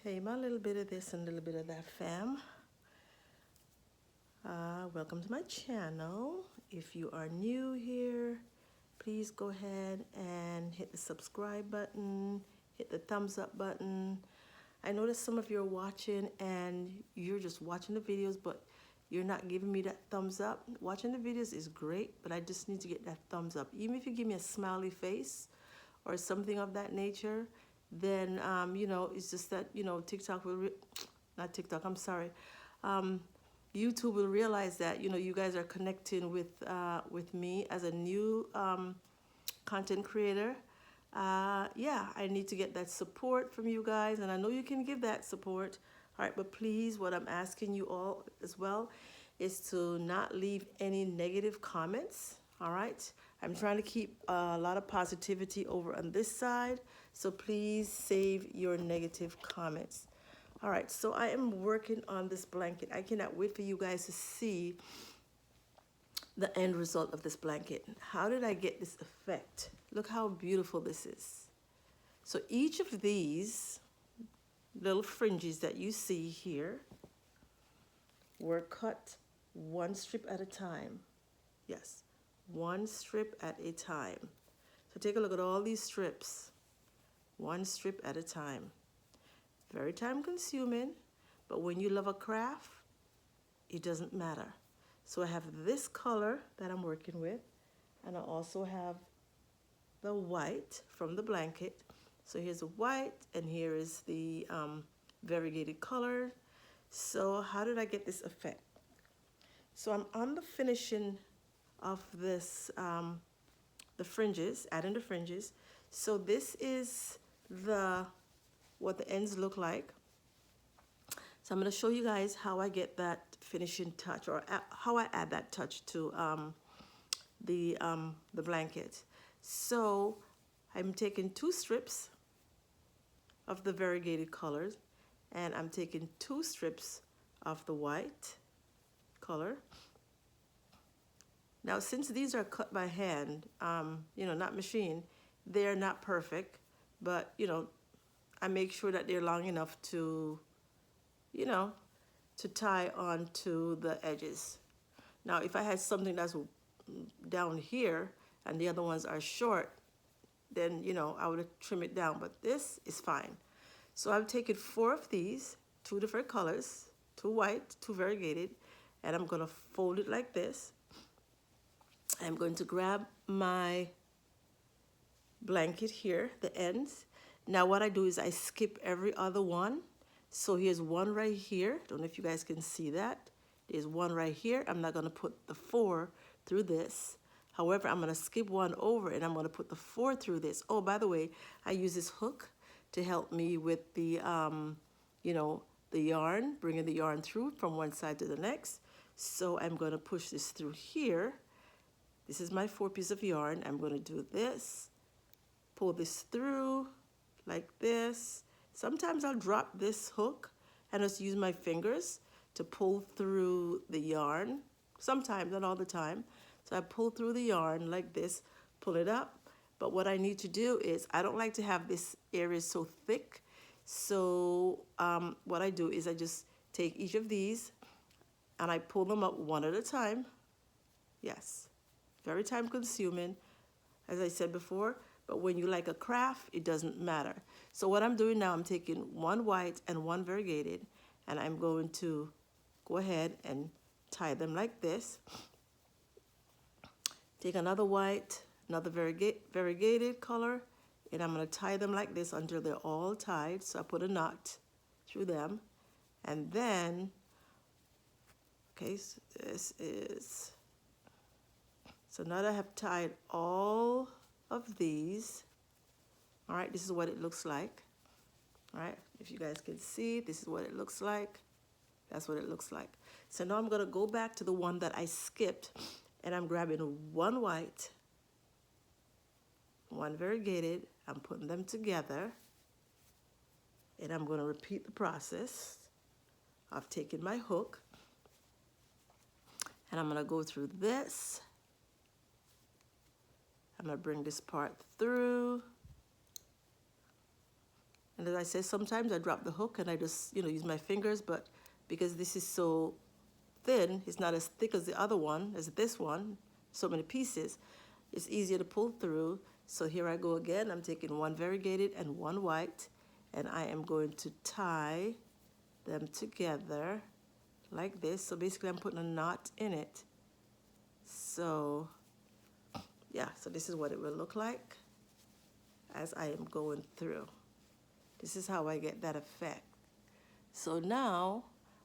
Hey, my little bit of this and a little bit of that, fam. Welcome to my channel. If you are new here, please go ahead and hit the subscribe button, hit the thumbs up button. I noticed some of you are watching and you're just watching the videos, but you're not giving me that thumbs up. Watching the videos is great, but I just need to get that thumbs up. Even if you give me a smiley face or something of that nature, then, it's just that, TikTok will, not TikTok, I'm sorry. YouTube will realize that, you guys are connecting with me as a new content creator. Yeah, I need to get that support from you guys, and I know you can give that support. All right, but please, what I'm asking you all as well is to not leave any negative comments. All right, I'm trying to keep a lot of positivity over on this side, so please save your negative comments. All right, so I am working on this blanket. I cannot wait for you guys to see the end result of this blanket. How did I get this effect? Look how beautiful this is. So each of these little fringes that you see here were cut one strip at a time. Yes, one strip at a time. So take a look at all these strips, one strip at a time. Very time consuming, but when you love a craft, it doesn't matter. So I have this color that I'm working with, and I also have the white from the blanket. So here's the white, and here is the variegated color. So how did I get this effect? So I'm on the finishing of this, the fringes, adding the fringes. So this is what the ends look like. So I'm going to show you guys how I get that finishing touch, or how I add that touch to the blanket. So I'm taking two strips of the variegated colors, and I'm taking two strips of the white color. Now, since these are cut by hand, not machine, they're not perfect, but, I make sure that they're long enough to, to tie onto the edges. Now, if I had something that's down here and the other ones are short, then, I would trim it down, but this is fine. So I've taken 4 of these, 2 different colors, 2 white, 2 variegated, and I'm gonna fold it like this. I'm going to grab my blanket here, the ends. Now what I do is I skip every other one. So here's one right here. Don't know if you guys can see that. There's one right here. I'm not gonna put the 4 through this. However, I'm gonna skip one over and I'm gonna put the 4 through this. Oh, by the way, I use this hook to help me with the, the yarn, bringing the yarn through from one side to the next. So I'm gonna push this through here. This is my 4 piece of yarn. I'm gonna do this, pull this through like this. Sometimes I'll drop this hook and just use my fingers to pull through the yarn. Sometimes, not all the time. So I pull through the yarn like this, pull it up. But what I need to do is, I don't like to have this area so thick. So what I do is I just take each of these and I pull them up one at a time. Yes, very time consuming, as I said before. But when you like a craft, it doesn't matter. So what I'm doing now, I'm taking 1 white and 1 variegated, and I'm going to go ahead and tie them like this. Take another white, another variegated color, and I'm going to tie them like this until they're all tied. So I put a knot through them, and then, okay, so this is, so now that I have tied all of these, all right, this is what it looks like. All right, if you guys can see, this is what it looks like. That's what it looks like. So now I'm gonna go back to the one that I skipped, and I'm grabbing 1 white, 1 variegated, I'm putting them together, and I'm gonna repeat the process of taking my hook, and I'm gonna go through this. I'm gonna bring this part through, and And as I said, sometimes I drop the hook and I just, you know, use my fingers, but because this is so thin, it's not as thick as the other one, as this one, so many pieces, it's easier to pull through. So here I go again. I'm taking one variegated and one white, and I am going to tie them together like this. So basically I'm putting a knot in it. So yeah, so this is what it will look like as I am going through. This is how I get that effect. So now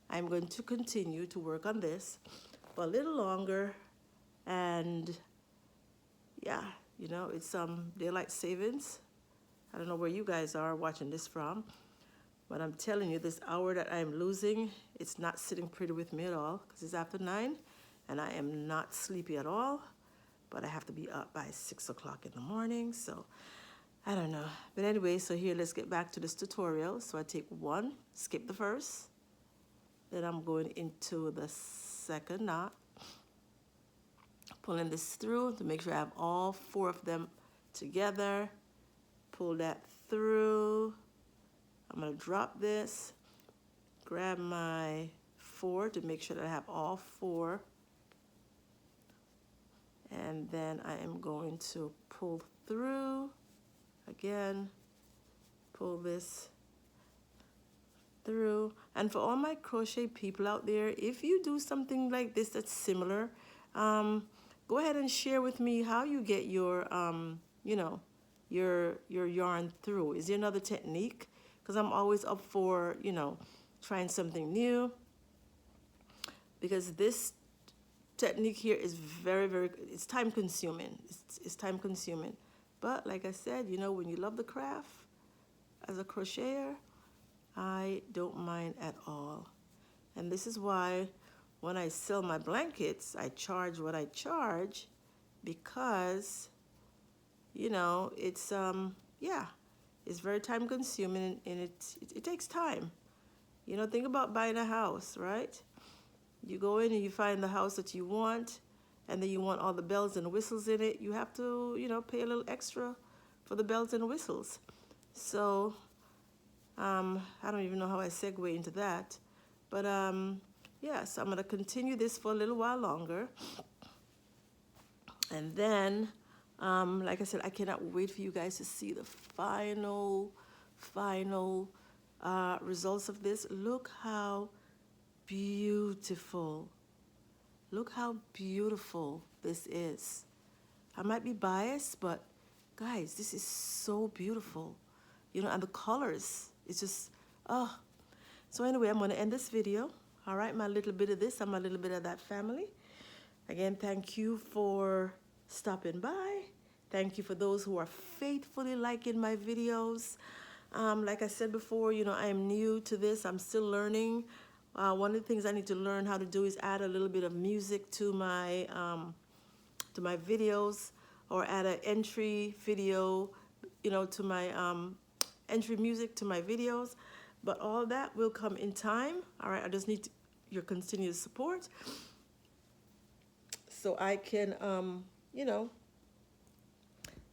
I'm going to continue to work on this for a little longer, and yeah, you know, it's daylight savings. I don't know where you guys are watching this from, but I'm telling you, this hour that I'm losing, it's not sitting pretty with me at all, because it's after 9 and I am not sleepy at all, but I have to be up by 6 o'clock in the morning, so I don't know. But anyway, so here, let's get back to this tutorial. So I take one, skip the first, then I'm going into the second knot, pulling this through to make sure I have all 4 of them together. Pull that through. I'm going to drop this, grab my 4 to make sure that I have all 4. And then I am going to pull through. Again, pull this through. And for all my crochet people out there, if you do something like this that's similar, go ahead and share with me how you get your, you know, your yarn through. Is there another technique? Because I'm always up for, you know, trying something new. Because this technique here is very, very, it's time consuming. It's time consuming. But like I said, you know, when you love the craft as a crocheter, I don't mind at all. And this is why when I sell my blankets, I charge what I charge, because, you know, it's, yeah, it's very time consuming, and it takes time. You know, think about buying a house, right? You go in and you find the house that you want, and then you want all the bells and whistles in it. You have to, you know, pay a little extra for the bells and whistles. So, I don't even know how I segue into that. But, yeah, so I'm going to continue this for a little while longer. And then, like I said, I cannot wait for you guys to see the final results of this. Look how beautiful. Look how beautiful this is. I might be biased, but guys, this is so beautiful. You know, and the colors, it's just, oh. So anyway, I'm gonna end this video. All right, my little bit of this and my little bit of that family. Again, thank you for stopping by. Thank you for those who are faithfully liking my videos. Like I said before, you know, I am new to this. I'm still learning. One of the things I need to learn how to do is add a little bit of music to my videos, or add an entry video, you know, to my entry music to my videos. But all that will come in time. All right, I just need your continued support so I can, you know,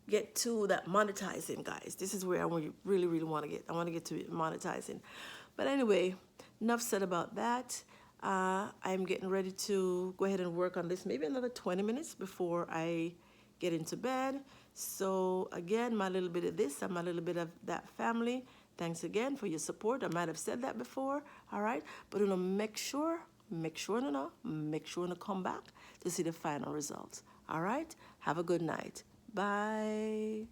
get to that monetizing, guys. This is where I really, really want to get. I want to get to monetizing. But anyway, enough said about that. I'm getting ready to go ahead and work on this maybe another 20 minutes before I get into bed. So again, my little bit of this and my little bit of that family. Thanks again for your support. I might have said that before, all right? But, you know, make sure to come back to see the final results, all right? Have a good night. Bye.